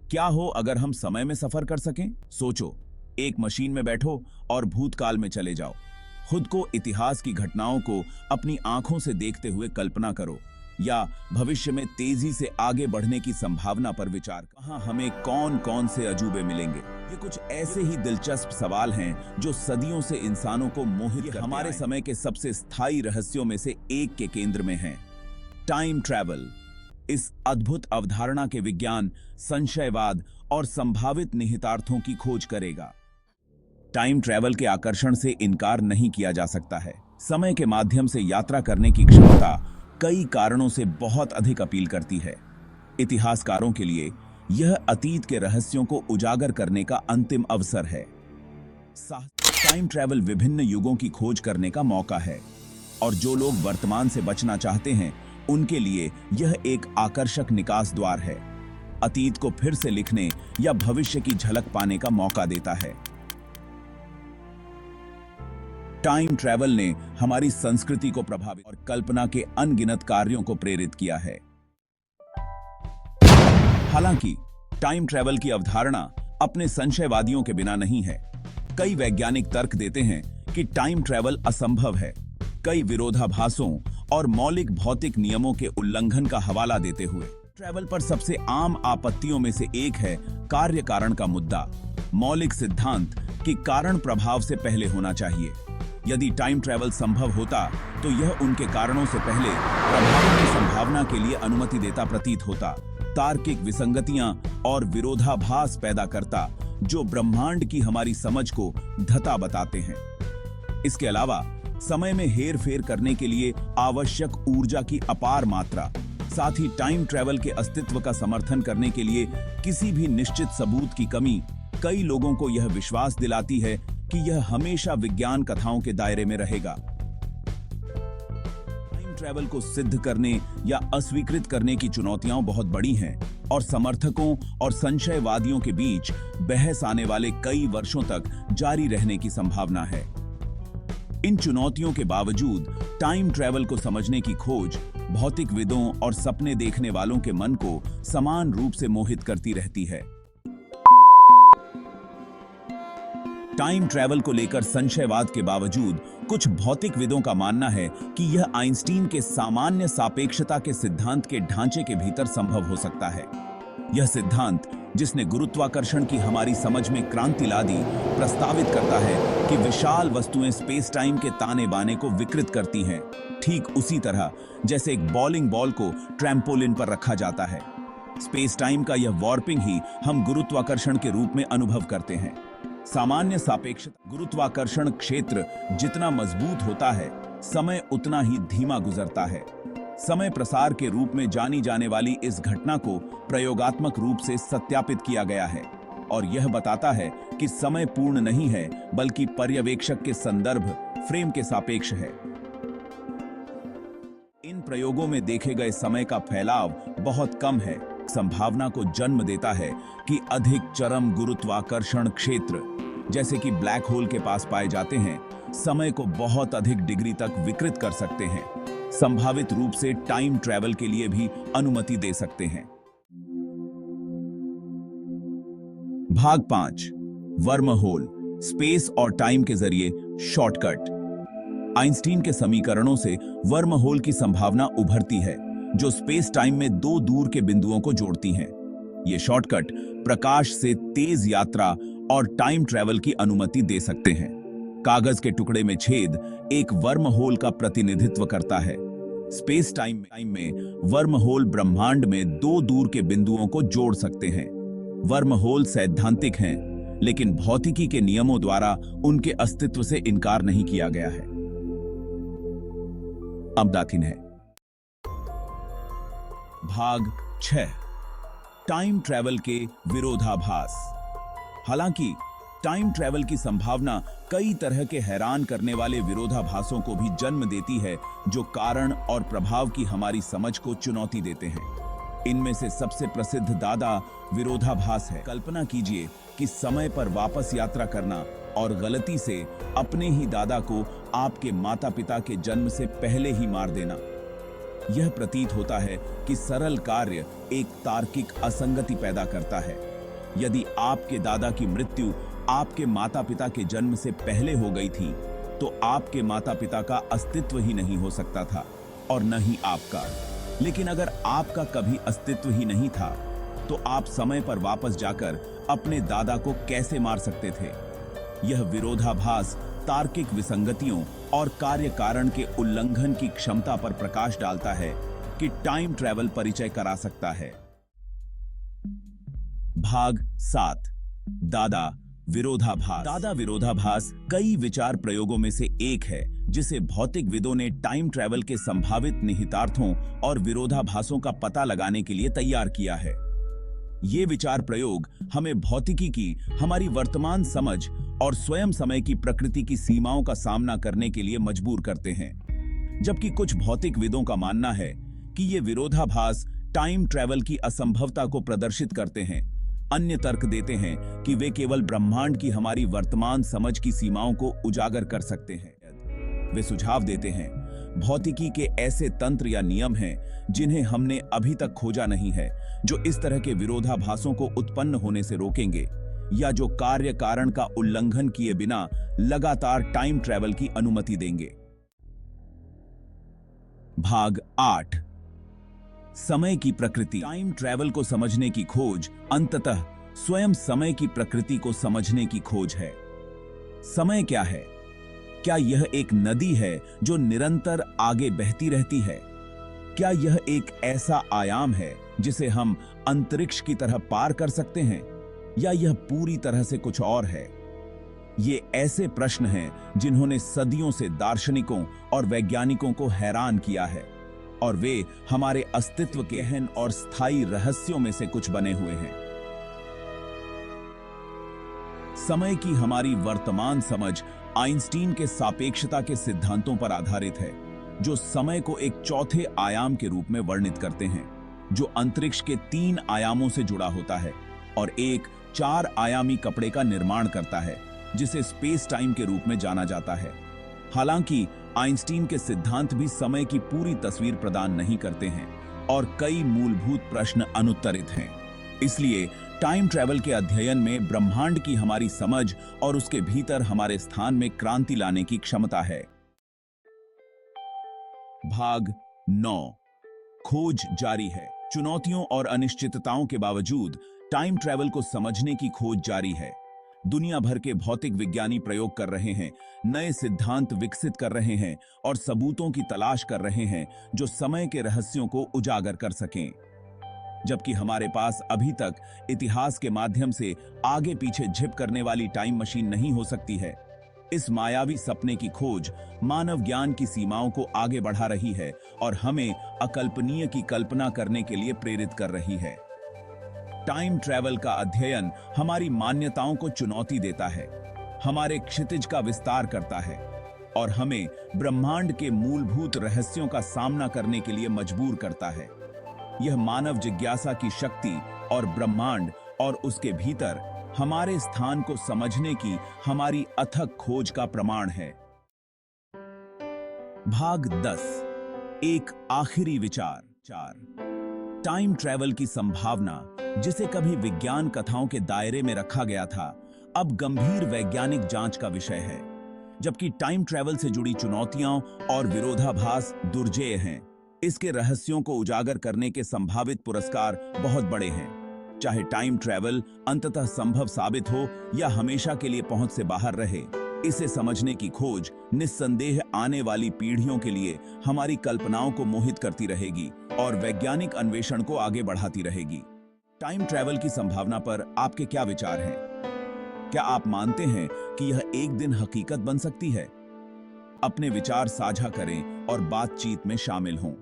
क्या हो अगर हम समय में सफर कर सकें? सोचो, एक मशीन में बैठो और भूतकाल में चले जाओ। खुद को इतिहास की घटनाओं को अपनी आंखों से देखते हुए कल्पना करो, या भविष्य में तेजी से आगे बढ़ने की संभावना पर विचार। कहाँ हमें कौन कौन से अजूबे मिलेंगे? ये कुछ ऐसे ही दिलचस्प सवाल हैं जो सदियों से इंसानों को मोहित करते हमारे समय के सबसे स्थायी रहस्यों में से एक के केंद्र में हैं। Time travel. इस अद्भुत अवधारणा के विज्ञान, संशयवाद और संभावित निहितार्थों की खोज करेगा। टाइम ट्रैवल के आकर्षण से इनकार नहीं किया जा सकता है। समय के माध्यम से यात्रा करने की क्षमता कई कारणों से बहुत अधिक अपील करती है। इतिहासकारों के लिए यह अतीत के रहस्यों को उजागर करने का अंतिम अवसर है। टाइम ट्रैवल विभिन्न युगों की खोज करने का मौका है, और जो लोग वर्तमान से बचना चाहते हैं उनके लिए यह एक आकर्षक निकास द्वार है। अतीत को फिर से लिखने या भविष्य की झलक पाने का मौका देता है। टाइम ट्रैवल ने हमारी संस्कृति को प्रभावित और कल्पना के अनगिनत कार्यों को प्रेरित किया है। हालांकि टाइम ट्रैवल की अवधारणा अपने संशयवादियों के बिना नहीं है। कई वैज्ञानिक तर्क देते हैं कि टाइम ट्रैवल असंभव है। कई विरोधाभासों और मौलिक भौतिक नियमों के उल्लंघन का हवाला देते हुए ट्रैवल पर सबसे आम आपत्तियों में से एक है कार्य कारण का मुद्दा। मौलिक सिद्धांत कि कारण प्रभाव से पहले होना चाहिए। यदि टाइम ट्रैवल संभव होता तो यह उनके कारणों से पहले प्रभावों की संभावना के लिए अनुमति देता प्रतीत होता। तार्किक विसंगतियां और विरोधाभास पैदा करता जो ब्रह्मांड की हमारी समझ को धता बताते हैं। इसके अलावा समय में हेरफेर करने के लिए आवश्यक ऊर्जा की अपार मात्रा, साथ ही टाइम ट्रैवल के अस्तित्व का समर्थन करने के लिए किसी भी निश्चित सबूत की कमी कई लोगों को यह विश्वास दिलाती है कि यह हमेशा विज्ञान कथाओं के दायरे में रहेगा। टाइम ट्रैवल को सिद्ध करने या अस्वीकृत करने की चुनौतियां बहुत बड़ी हैं, और समर्थकों और संशयवादियों के बीच बहस आने वाले कई वर्षों तक जारी रहने की संभावना है। इन चुनौतियों के बावजूद टाइम ट्रैवल को समझने की खोज भौतिकविदों और सपने देखने वालों के मन को समान रूप से मोहित करती रहती है। टाइम ट्रैवल को लेकर संशयवाद के बावजूद कुछ भौतिकविदों का मानना है कि यह आइंस्टीन के सामान्य सापेक्षता के सिद्धांत के ढांचे के भीतर संभव हो सकता है। यह सिद्धांत, जिसने गुरुत्वाकर्षण की हमारी समझ में क्रांति ला दी, प्रस्तावित करता है कि विशाल वस्तुएं स्पेस टाइम के ताने बाने को विकृत करती हैं, ठीक उसी तरह जैसे एक बॉलिंग बॉल को ट्रैम्पोलिन पर रखा जाता है। स्पेस टाइम का यह वॉर्पिंग ही हम गुरुत्वाकर्षण के रूप में अनुभव करते हैं। सामान्य सापेक्षता गुरुत्वाकर्षण क्षेत्र जितना मजबूत होता है, समय उतना ही धीमा गुजरता है। समय प्रसार के रूप में जानी जाने वाली इस घटना को प्रयोगात्मक रूप से सत्यापित किया गया है, और यह बताता है कि समय पूर्ण नहीं है बल्कि पर्यवेक्षक के संदर्भ फ्रेम के सापेक्ष है। इन प्रयोगों में देखे गए समय का फैलाव बहुत कम है, संभावना को जन्म देता है कि अधिक चरम गुरुत्वाकर्षण क्षेत्र, जैसे कि ब्लैक होल के पास पाए जाते हैं, समय को बहुत अधिक डिग्री तक विकृत कर सकते हैं, संभावित रूप से टाइम ट्रैवल के लिए भी अनुमति दे सकते हैं। भाग 5, वर्म होल, स्पेस और टाइम के जरिए शॉर्टकट। आइंस्टीन के समीकरणों से वर्म होल की संभावना उभरती है, जो स्पेस टाइम में दो दूर के बिंदुओं को जोड़ती हैं। ये शॉर्टकट प्रकाश से तेज यात्रा और टाइम ट्रैवल की अनुमति दे सकते हैं। कागज के टुकड़े में छेद एक वर्म होल का प्रतिनिधित्व करता है। स्पेस टाइम में वर्म होल ब्रह्मांड में दो दूर के बिंदुओं को जोड़ सकते हैं। वर्म होल सैद्धांतिक हैं, लेकिन भौतिकी के नियमों द्वारा उनके अस्तित्व से इनकार नहीं किया गया है। अब दातिन है। भाग 6, टाइम ट्रैवल के विरोधाभास। हालांकि टाइम ट्रैवल की संभावना कई तरह के हैरान करने वाले विरोधाभासों को भी जन्म देती है, जो कारण और प्रभाव की हमारी समझ को चुनौती देते हैं। इनमें से सबसे प्रसिद्ध दादा विरोधाभास है। कल्पना कीजिए कि समय पर वापस यात्रा करना और गलती से अपने ही दादा को आपके माता पिता के जन्म से पहले ही मार देना। यह प्रतीत होता है कि सरल कार्य एक तार्किक असंगति पैदा करता है, यदि आपके दादा की मृत्यु आपके माता पिता के जन्म से पहले हो गई थी तो आपके माता पिता का अस्तित्व ही नहीं हो सकता था और न ही आपका। लेकिन अगर आपका कभी अस्तित्व ही नहीं था तो आप समय पर वापस जाकर अपने दादा को कैसे मार सकते थे? यह विरोधाभास तार्किक विसंगतियों और कार्य कारण के उल्लंघन की क्षमता पर प्रकाश डालता है कि टाइम ट्रैवल परिचय करा सकता है। भाग 7 दादा विरोधाभास। दादा विरोधाभास कई विचार प्रयोगों में से एक है जिसे भौतिकविदों ने टाइम ट्रैवल के संभावित निहितार्थों और विरोधाभासों का पता लगाने के लिए तैयार किया है। ये विचार प्रयोग हमें भौतिकी की हमारी वर्तमान समझ और स्वयं समय की प्रकृति की सीमाओं का सामना करने के लिए मजबूर करते हैं। जबकि कुछ भौतिकविदों का मानना है कि ये विरोधाभास टाइम ट्रैवल की असंभवता को प्रदर्शित करते हैं, अन्य तर्क देते हैं कि वे केवल ब्रह्मांड की हमारी वर्तमान समझ की सीमाओं को उजागर कर सकते हैं। वे सुझाव देते हैं भौतिकी के ऐसे तंत्र या नियम हैं जिन्हें हमने अभी तक खोजा नहीं है, जो इस तरह के विरोधाभासों को उत्पन्न होने से रोकेंगे या जो कार्य कारण का उल्लंघन किए बिना लगातार टाइम ट्रैवल की अनुमति देंगे। भाग 8 समय की प्रकृति। टाइम ट्रैवल को समझने की खोज अंततः स्वयं समय की प्रकृति को समझने की खोज है। समय क्या है? क्या यह एक नदी है जो निरंतर आगे बहती रहती है? क्या यह एक ऐसा आयाम है जिसे हम अंतरिक्ष की तरह पार कर सकते हैं, या यह पूरी तरह से कुछ और है? ये ऐसे प्रश्न हैं जिन्होंने सदियों से दार्शनिकों और वैज्ञानिकों को हैरान किया है, और वे हमारे अस्तित्व के गहन और स्थायी रहस्यों में से कुछ बने हुए हैं। समय की हमारी वर्तमान समझ आइंस्टीन के सापेक्षता के सिद्धांतों पर आधारित है, जो समय को एक चौथे आयाम के रूप में वर्णित करते हैं, जो अंतरिक्ष के 3 आयामों से जुड़ा होता है और एक 4 आयामी कपड़े का निर्माण करता है, जिसे स्पेस टाइम के रूप में जाना जाता है। हालांकि आइंस्टीन के सिद्धांत भी समय की पूरी तस्वीर प्रदान नहीं करते हैं और कई मूलभूत प्रश्न अनुत्तरित हैं। इसलिए टाइम ट्रैवल के अध्ययन में ब्रह्मांड की हमारी समझ और उसके भीतर हमारे स्थान में क्रांति लाने की क्षमता है। भाग 9 खोज जारी है। चुनौतियों और अनिश्चितताओं के बावजूद टाइम ट्रैवल को समझने की खोज जारी है। दुनिया भर के भौतिक विज्ञानी प्रयोग कर रहे हैं, नए सिद्धांत विकसित कर रहे हैं और सबूतों की तलाश कर रहे हैं जो समय के रहस्यों को उजागर कर सकें। जबकि हमारे पास अभी तक इतिहास के माध्यम से आगे पीछे झिप करने वाली टाइम मशीन नहीं हो सकती है, इस मायावी सपने की खोज मानव ज्ञान की सीमाओं को आगे बढ़ा रही है और हमें अकल्पनीय की कल्पना करने के लिए प्रेरित कर रही है। टाइम ट्रैवल का अध्ययन हमारी मान्यताओं को चुनौती देता है, हमारे क्षितिज का विस्तार करता है और हमें ब्रह्मांड के मूलभूत रहस्यों का सामना करने के लिए मजबूर करता है। यह मानव जिज्ञासा की शक्ति और ब्रह्मांड और उसके भीतर हमारे स्थान को समझने की हमारी अथक खोज का प्रमाण है। भाग 10 एक आखिरी विचार। टाइम ट्रैवल की संभावना, जिसे कभी विज्ञान कथाओं के दायरे में रखा गया था, अब गंभीर वैज्ञानिक जांच का विषय है। जबकि टाइम ट्रैवल से जुड़ी चुनौतियां और विरोधाभास दुर्जेय हैं, इसके रहस्यों को उजागर करने के संभावित पुरस्कार बहुत बड़े हैं। चाहे टाइम ट्रैवल अंततः संभव साबित हो या हमेशा के लिए पहुंच से बाहर रहे, इसे समझने की खोज निस्संदेह आने वाली पीढ़ियों के लिए हमारी कल्पनाओं को मोहित करती रहेगी और वैज्ञानिक अन्वेषण को आगे बढ़ाती रहेगी। टाइम ट्रैवल की संभावना पर आपके क्या विचार हैं? क्या आप मानते हैं कि यह एक दिन हकीकत बन सकती है? अपने विचार साझा करें और बातचीत में शामिल हों।